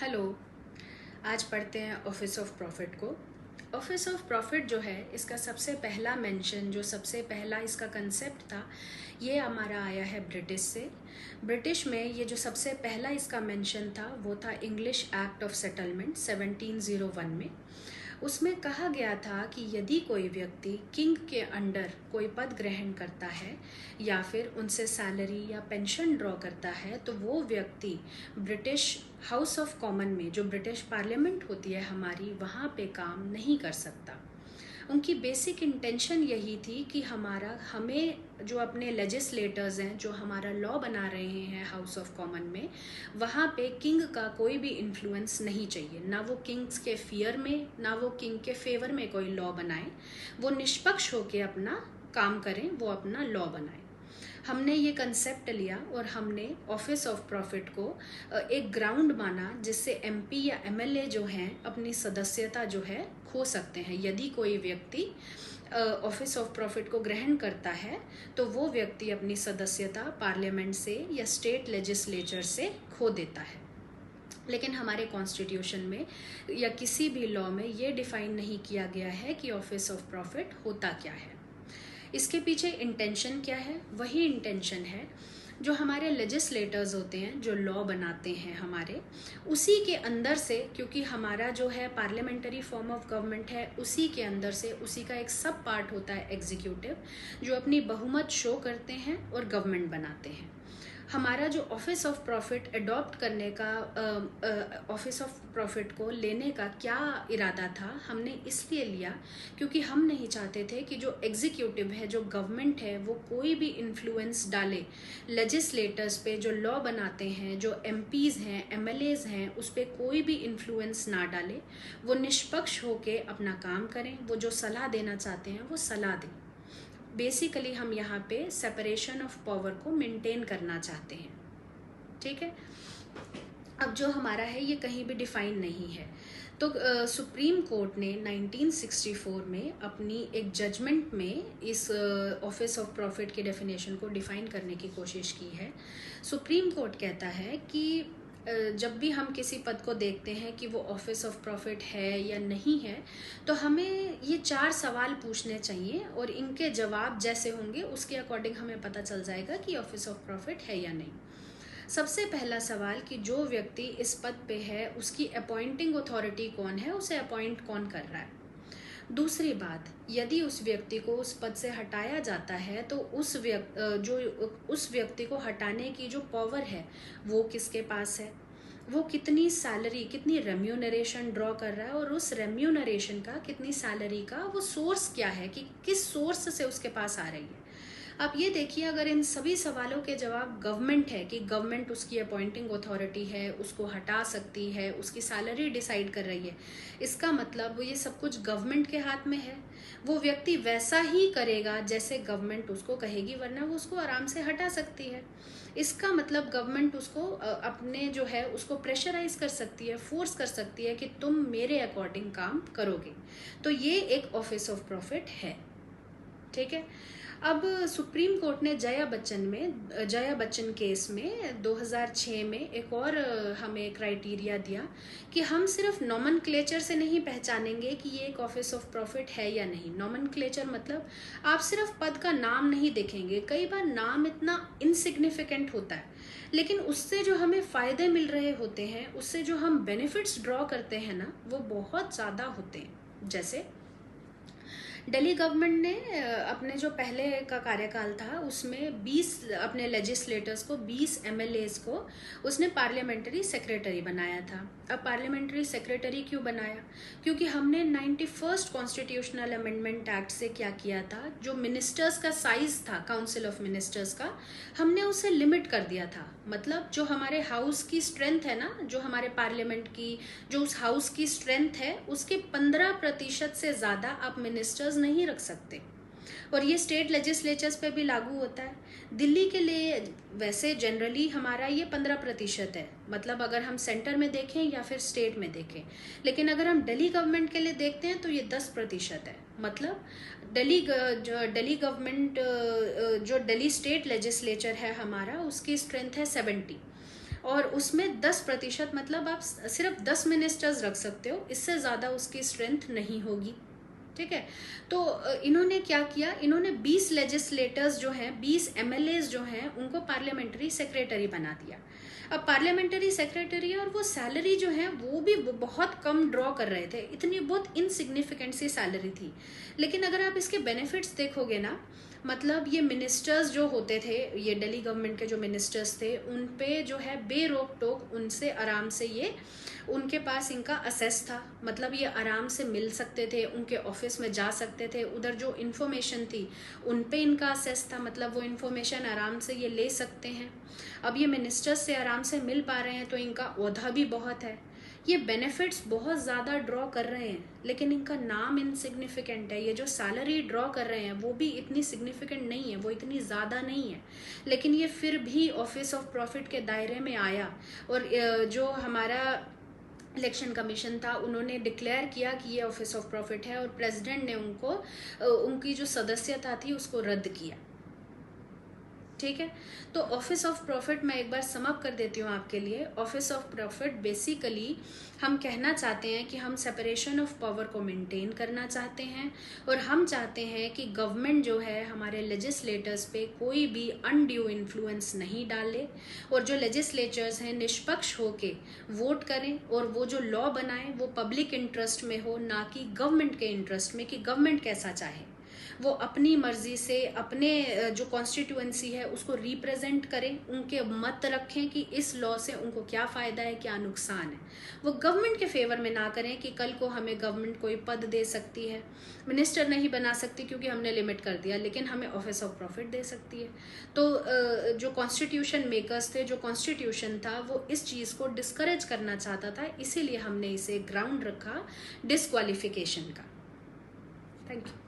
Hello. आज पढ़ते हैं ऑफिस ऑफ प्रॉफिट को। ऑफिस ऑफ प्रॉफिट जो है, इसका सबसे पहला मेंशन, जो सबसे पहला इसका कंसेप्ट था, ये हमारा आया है ब्रिटिश से। ब्रिटिश में ये जो सबसे पहला इसका मेंशन था वो था इंग्लिश एक्ट ऑफ सेटलमेंट 1701 में। उसमें कहा गया था कि यदि कोई व्यक्ति किंग के अंडर कोई पद ग्रहण करता है या फिर उनसे सैलरी या पेंशन ड्रॉ करता है तो वो व्यक्ति ब्रिटिश हाउस ऑफ कॉमन में, जो ब्रिटिश पार्लियामेंट होती है हमारी, वहाँ पे काम नहीं कर सकता। उनकी बेसिक इंटेंशन यही थी कि हमें जो अपने लेजिस्लेटर्स हैं, जो हमारा लॉ बना रहे हैं हाउस ऑफ कॉमन में, वहाँ पे किंग का कोई भी इन्फ्लुएंस नहीं चाहिए। ना वो किंग्स के फियर में, ना वो किंग के फेवर में कोई लॉ बनाए। वो निष्पक्ष होकर अपना काम करें, वो अपना लॉ बनाए। हमने ये कंसेप्ट लिया और हमने ऑफिस ऑफ प्रॉफिट को एक ग्राउंड माना जिससे एमपी या एमएलए जो हैं अपनी सदस्यता जो है खो सकते हैं। यदि कोई व्यक्ति ऑफिस ऑफ प्रॉफिट को ग्रहण करता है तो वो व्यक्ति अपनी सदस्यता पार्लियामेंट से या स्टेट लेजिस्लेचर से खो देता है। लेकिन हमारे कॉन्स्टिट्यूशन में या किसी भी लॉ में ये डिफाइन नहीं किया गया है कि ऑफिस ऑफ प्रॉफिट होता क्या है। इसके पीछे इंटेंशन क्या है? वही इंटेंशन है जो हमारे लेजिस्लेटर्स होते हैं, जो लॉ बनाते हैं हमारे, उसी के अंदर से, क्योंकि हमारा जो है पार्लियामेंटरी फॉर्म ऑफ गवर्नमेंट है, उसी के अंदर से उसी का एक सब पार्ट होता है एग्जीक्यूटिव, जो अपनी बहुमत शो करते हैं और गवर्नमेंट बनाते हैं। हमारा जो ऑफिस ऑफ प्रॉफिट अडॉप्ट करने का, ऑफिस ऑफ प्रॉफिट को लेने का क्या इरादा था, हमने इसलिए लिया क्योंकि हम नहीं चाहते थे कि जो एग्जीक्यूटिव है, जो गवर्नमेंट है, वो कोई भी इन्फ्लुएंस डाले लेजिस्लेटर्स पे, जो लॉ बनाते हैं, जो एमपीज हैं, एमएलएज हैं, उस पर कोई भी इन्फ्लुएंस ना डाले। वो निष्पक्ष होके अपना काम करें, वो जो सलाह देना चाहते हैं वो सलाह दें। बेसिकली हम यहाँ पे सेपरेशन ऑफ पावर को मेंटेन करना चाहते हैं। ठीक है। अब जो हमारा है ये कहीं भी डिफाइन नहीं है। तो सुप्रीम कोर्ट ने 1964 में अपनी एक जजमेंट में इस ऑफिस ऑफ प्रॉफिट के डेफिनेशन को डिफाइन करने की कोशिश की है। सुप्रीम कोर्ट कहता है कि जब भी हम किसी पद को देखते हैं कि वो ऑफिस ऑफ प्रॉफिट है या नहीं है, तो हमें ये 4 सवाल पूछने चाहिए और इनके जवाब जैसे होंगे उसके अकॉर्डिंग हमें पता चल जाएगा कि ऑफिस ऑफ प्रॉफिट है या नहीं। सबसे पहला सवाल कि जो व्यक्ति इस पद पे है उसकी अपॉइंटिंग अथॉरिटी कौन है, उसे अपॉइंट कौन कर रहा है। दूसरी बात, यदि उस व्यक्ति को उस पद से हटाया जाता है तो उस व्यक्ति को हटाने की जो पावर है वो किसके पास है, वो कितनी सैलरी, कितनी रेम्यूनरेशन ड्रॉ कर रहा है और उस रेम्यूनरेशन का, कितनी सैलरी का वो सोर्स क्या है, कि किस सोर्स से उसके पास आ रही है। आप ये देखिए, अगर इन सभी सवालों के जवाब गवर्नमेंट है कि गवर्नमेंट उसकी अपॉइंटिंग अथॉरिटी है, उसको हटा सकती है, उसकी सैलरी डिसाइड कर रही है, इसका मतलब ये सब कुछ गवर्नमेंट के हाथ में है। वो व्यक्ति वैसा ही करेगा जैसे गवर्नमेंट उसको कहेगी, वरना वो उसको आराम से हटा सकती है। इसका मतलब गवर्नमेंट उसको अपने जो है उसको प्रेशराइज कर सकती है, फोर्स कर सकती है कि तुम मेरे अकॉर्डिंग काम करोगे। तो ये एक ऑफिस ऑफ प्रॉफिट है। ठीक है। अब सुप्रीम कोर्ट ने जया बच्चन केस में 2006 में एक और हमें क्राइटेरिया दिया कि हम सिर्फ नॉमनक्लेचर से नहीं पहचानेंगे कि ये एक ऑफिस ऑफ प्रॉफिट है या नहीं। नॉमनक्लेचर मतलब आप सिर्फ पद का नाम नहीं देखेंगे। कई बार नाम इतना इनसिग्निफिकेंट होता है, लेकिन उससे जो हमें फ़ायदे मिल रहे होते हैं, उससे जो हम बेनिफिट्स ड्रॉ करते हैं ना, वो बहुत ज़्यादा होते हैं। जैसे दिल्ली गवर्नमेंट ने अपने जो पहले का कार्यकाल था उसमें 20 अपने लेजिस्लेटर्स को, 20 एमएलएज को उसने पार्लियामेंट्री सेक्रेटरी बनाया था। अब पार्लियामेंट्री सेक्रेटरी क्यों बनाया? क्योंकि हमने 91st कॉन्स्टिट्यूशनल अमेंडमेंट एक्ट से क्या किया था, जो मिनिस्टर्स का साइज था, काउंसिल ऑफ मिनिस्टर्स का, हमने उसे लिमिट कर दिया था। मतलब जो हमारे हाउस की स्ट्रेंथ है ना, जो हमारे पार्लियामेंट की, जो उस हाउस की स्ट्रेंथ है, उसके 15% से ज़्यादा आप मिनिस्टर्स नहीं रख सकते। और ये स्टेट लेजिस्लेचर्स पे भी लागू होता है। दिल्ली के लिए वैसे जनरली हमारा ये 15% है, मतलब अगर हम सेंटर में देखें या फिर स्टेट में देखें। लेकिन अगर हम दिल्ली गवर्नमेंट के लिए देखते हैं तो ये 10% है। मतलब दिल्ली गवर्नमेंट, जो दिल्ली स्टेट लेजिस्लेचर है हमारा, उसकी स्ट्रेंथ है 70। और उसमें 10%, मतलब आप सिर्फ 10 मिनिस्टर्स रख सकते हो, इससे ज़्यादा उसकी स्ट्रेंथ नहीं होगी। ठीक है। तो इन्होंने क्या किया, इन्होंने 20 लेजिस्लेटर्स जो हैं, 20 एमएलएज जो हैं, उनको पार्लियामेंट्री सेक्रेटरी बना दिया। अब पार्लियामेंट्री सेक्रेटरी, और वो सैलरी जो है वो भी बहुत कम ड्रॉ कर रहे थे, इतनी बहुत इनसिग्निफिकेंट सी सैलरी थी। लेकिन अगर आप इसके बेनिफिट्स देखोगे ना, मतलब ये मिनिस्टर्स जो होते थे, ये दिल्ली गवर्नमेंट के जो मिनिस्टर्स थे, उन पे जो है बेरोक टोक उनसे आराम से ये, उनके पास इनका असेस था, मतलब ये आराम से मिल सकते थे, उनके ऑफिस में जा सकते थे, उधर जो इन्फॉर्मेशन थी उन पे इनका असेस था, मतलब वो इन्फॉर्मेशन आराम से ये ले सकते हैं। अब ये मिनिस्टर्स से आराम से मिल पा रहे हैं तो इनका ओहदा भी बहुत है, ये बेनिफिट्स बहुत ज़्यादा ड्रॉ कर रहे हैं, लेकिन इनका नाम इनसिग्निफिकेंट है। ये जो सैलरी ड्रॉ कर रहे हैं वो भी इतनी सिग्निफिकेंट नहीं है, वो इतनी ज़्यादा नहीं है, लेकिन ये फिर भी ऑफिस ऑफ प्रॉफिट के दायरे में आया। और जो हमारा इलेक्शन कमीशन था, उन्होंने डिक्लेयर किया कि ये ऑफिस ऑफ प्रॉफिट है, और प्रेसिडेंट ने उनको उनकी जो सदस्यता थी उसको रद्द किया। ठीक है। तो ऑफिस ऑफ प्रॉफिट मैं एक बार समअप कर देती हूँ आपके लिए। ऑफिस ऑफ प्रॉफिट बेसिकली हम कहना चाहते हैं कि हम सेपरेशन ऑफ पावर को मेंटेन करना चाहते हैं, और हम चाहते हैं कि गवर्नमेंट जो है हमारे लेजिस्लेटर्स पे कोई भी अनड्यू इन्फ्लुएंस नहीं डाले, और जो लेजिस्लेचर्स हैं निष्पक्ष होके वोट करें, और वो जो लॉ बनाएं वो पब्लिक इंटरेस्ट में हो, ना कि गवर्नमेंट के इंटरेस्ट में, कि गवर्नमेंट कैसा चाहे वो अपनी मर्जी से अपने जो कॉन्स्टिट्यूएंसी है उसको रिप्रेजेंट करें, उनके मत रखें कि इस लॉ से उनको क्या फ़ायदा है, क्या नुकसान है। वो गवर्नमेंट के फेवर में ना करें कि कल को हमें गवर्नमेंट कोई पद दे सकती है, मिनिस्टर नहीं बना सकती क्योंकि हमने लिमिट कर दिया, लेकिन हमें ऑफिस ऑफ प्रॉफिट दे सकती है। तो जो कॉन्स्टिट्यूशन मेकर्स थे, जो कॉन्स्टिट्यूशन था, वो इस चीज़ को डिस्करेज करना चाहता था, इसीलिए हमने इसे ग्राउंड रखा डिस्क्वालिफिकेशन का। Thank you.